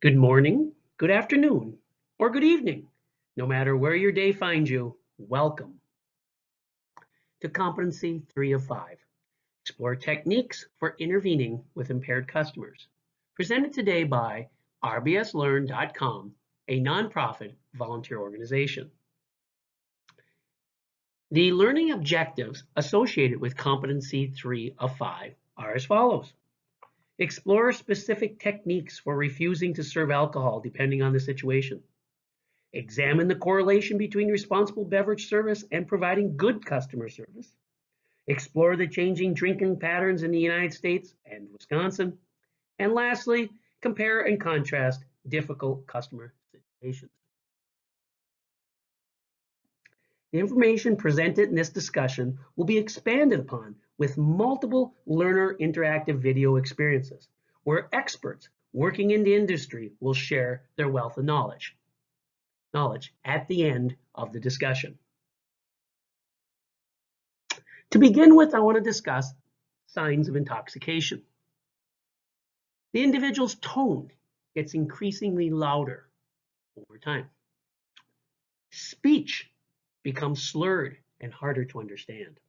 Good morning, good afternoon, or good evening. No matter where your day finds you, welcome to Competency 3 of 5. Explore techniques for intervening with impaired customers. Presented today by rbslearn.com, a nonprofit volunteer organization. The learning objectives associated with Competency 3 of 5 are as follows. Explore specific techniques for refusing to serve alcohol depending on the situation. Examine the correlation between responsible beverage service and providing good customer service. Explore the changing drinking patterns in the United States and Wisconsin. And lastly, compare and contrast difficult customer situations. The information presented in this discussion will be expanded upon with multiple learner interactive video experiences, where experts working in the industry will share their wealth of knowledge at the end of the discussion. To begin with, I want to discuss signs of intoxication. The individual's tone gets increasingly louder over time. Speech becomes slurred and harder to understand.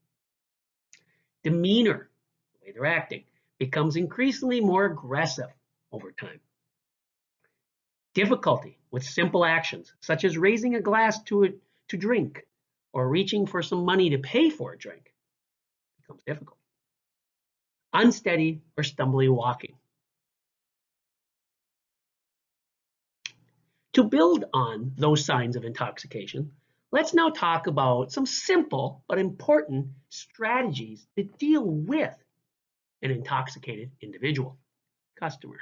Demeanor, the way they're acting, becomes increasingly more aggressive over time. Difficulty with simple actions, such as raising a glass to drink or reaching for some money to pay for a drink, becomes difficult. Unsteady or stumbly walking. To build on those signs of intoxication, let's now talk about some simple but important strategies to deal with an intoxicated individual, customer.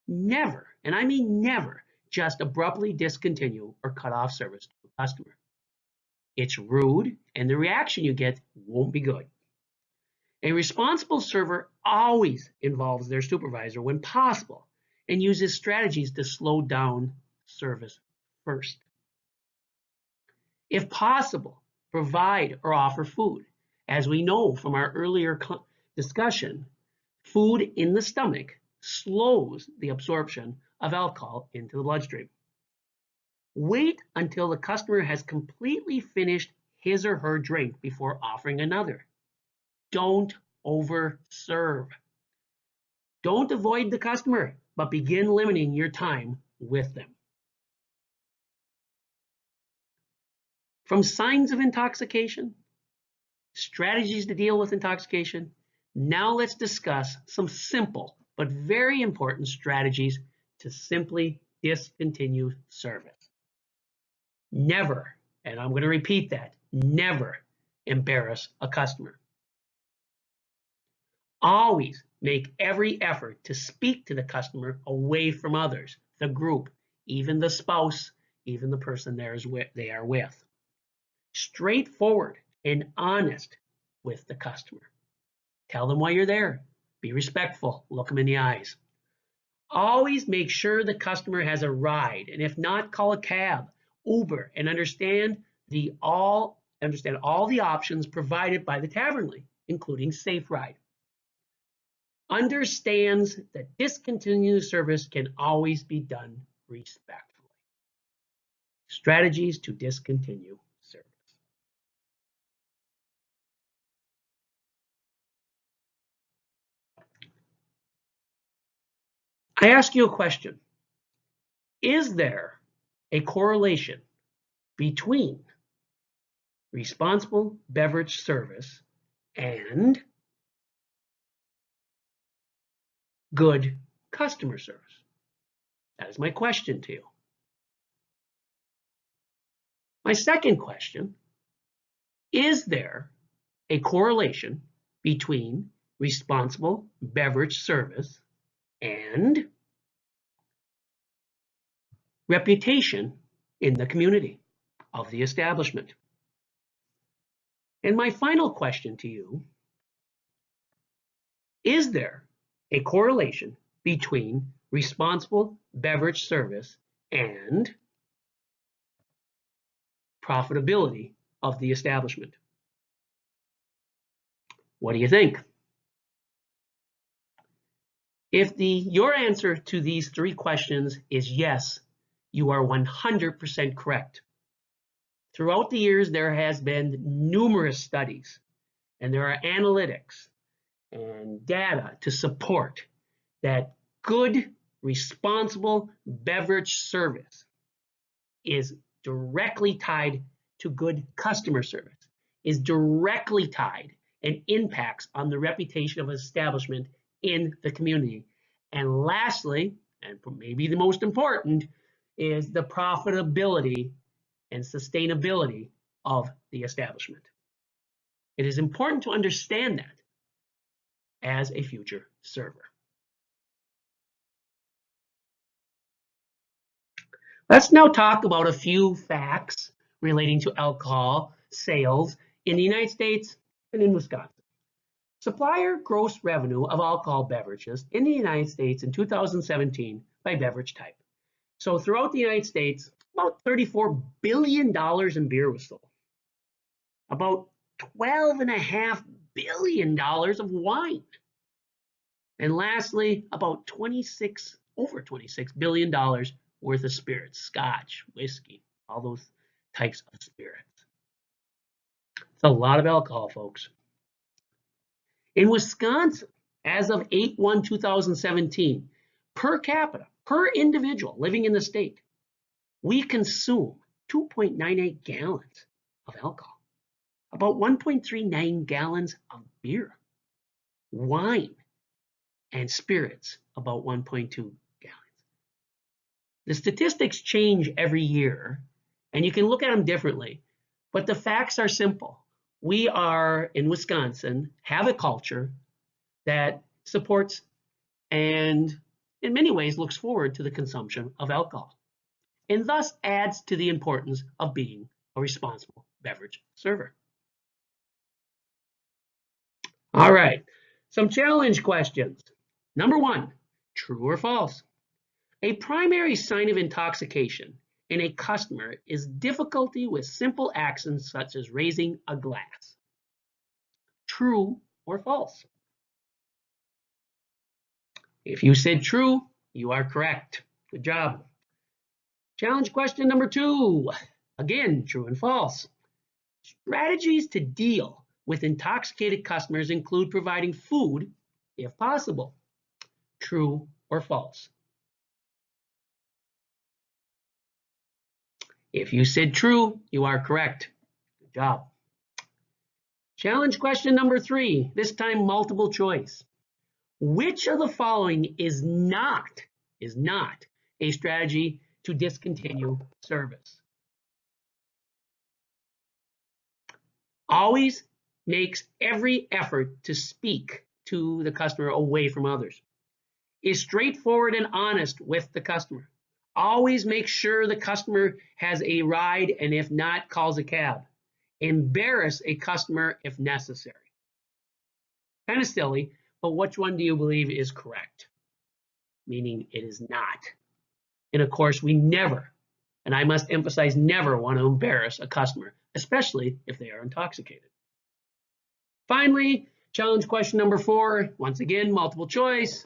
Never, and I mean never, just abruptly discontinue or cut off service to a customer. It's rude, and the reaction you get won't be good. A responsible server always involves their supervisor when possible and uses strategies to slow down service first. If possible, provide or offer food. As we know from our earlier discussion, food in the stomach slows the absorption of alcohol into the bloodstream. Wait until the customer has completely finished his or her drink before offering another. Don't overserve. Don't avoid the customer, but begin limiting your time with them. From signs of intoxication, strategies to deal with intoxication, now let's discuss some simple but very important strategies to simply discontinue service. Never, and I'm going to repeat that, never embarrass a customer. Always make every effort to speak to the customer away from others, the group, even the spouse, even the person they are with. Straightforward and honest with the customer. Tell them why you're there. Be respectful. Look them in the eyes. Always make sure the customer has a ride, and if not, call a cab, Uber, and understand all the options provided by the tavernly, including Safe Ride. Understands that discontinued service can always be done respectfully. Strategies to discontinue service. I ask you a question. Is there a correlation between responsible beverage service and good customer service? That is my question to you. My second question, is there a correlation between responsible beverage service and reputation in the community of the establishment? And my final question to you, is there a correlation between responsible beverage service and profitability of the establishment? What do you think? If your answer to these three questions is yes, you are 100% correct. Throughout the years, there has been numerous studies, and there are analytics and data to support that good, responsible beverage service is directly tied to good customer service, is directly tied and impacts on the reputation of an establishment in the community. And lastly, and maybe the most important, is the profitability and sustainability of the establishment. It is important to understand that as a future server. Let's now talk about a few facts relating to alcohol sales in the United States and in Wisconsin. Supplier gross revenue of alcohol beverages in the United States in 2017 by beverage type. So throughout the United States, about $34 billion in beer was sold. About $12.5 billion of wine. And lastly, about over $26 billion worth of spirits, scotch, whiskey, all those types of spirits. It's a lot of alcohol, folks. In Wisconsin, as of 8/1/2017, per capita, per individual living in the state, we consume 2.98 gallons of alcohol, about 1.39 gallons of beer, wine, and spirits, about 1.2 gallons. The statistics change every year, and you can look at them differently, but the facts are simple. We are, in Wisconsin, have a culture that supports and in many ways looks forward to the consumption of alcohol, and thus adds to the importance of being a responsible beverage server. All right, some challenge questions. Number one, true or false? A primary sign of intoxication in a customer is difficulty with simple actions such as raising a glass. True or false? If you said true, you are correct. Good job. Challenge question number two. Again, true and false. Strategies to deal with intoxicated customers include providing food, if possible. True or false? If you said true, you are correct. Good job. Challenge question number three, this time multiple choice. Which of the following is not a strategy to discontinue service? Always makes every effort to speak to the customer away from others. Is straightforward and honest with the customer. Always make sure the customer has a ride, and if not, calls a cab. Embarrass a customer if necessary. Kind of silly, but which one do you believe is correct? Meaning it is not. And of course, we never, and I must emphasize never, want to embarrass a customer, especially if they are intoxicated. Finally, challenge question number four, once again, multiple choice.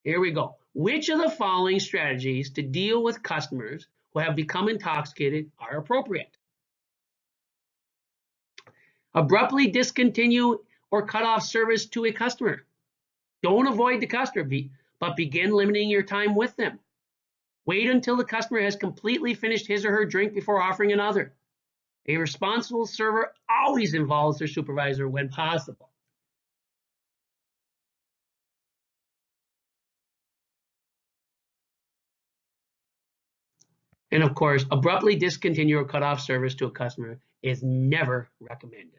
Here we go. Which of the following strategies to deal with customers who have become intoxicated are appropriate? Abruptly discontinue or cut off service to a customer. Don't avoid the customer, but begin limiting your time with them. Wait until the customer has completely finished his or her drink before offering another. A responsible server always involves their supervisor when possible. And of course, abruptly discontinue or cut off service to a customer is never recommended.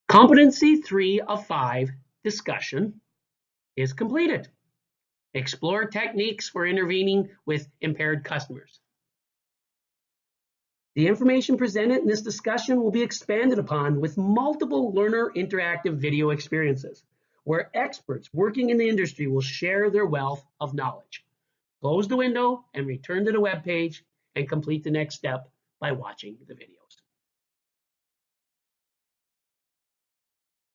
Competency 3 of 5 discussion is completed. Explore techniques for intervening with impaired customers. The information presented in this discussion will be expanded upon with multiple learner interactive video experiences, where experts working in the industry will share their wealth of knowledge. Close the window and return to the web page and complete the next step by watching the video.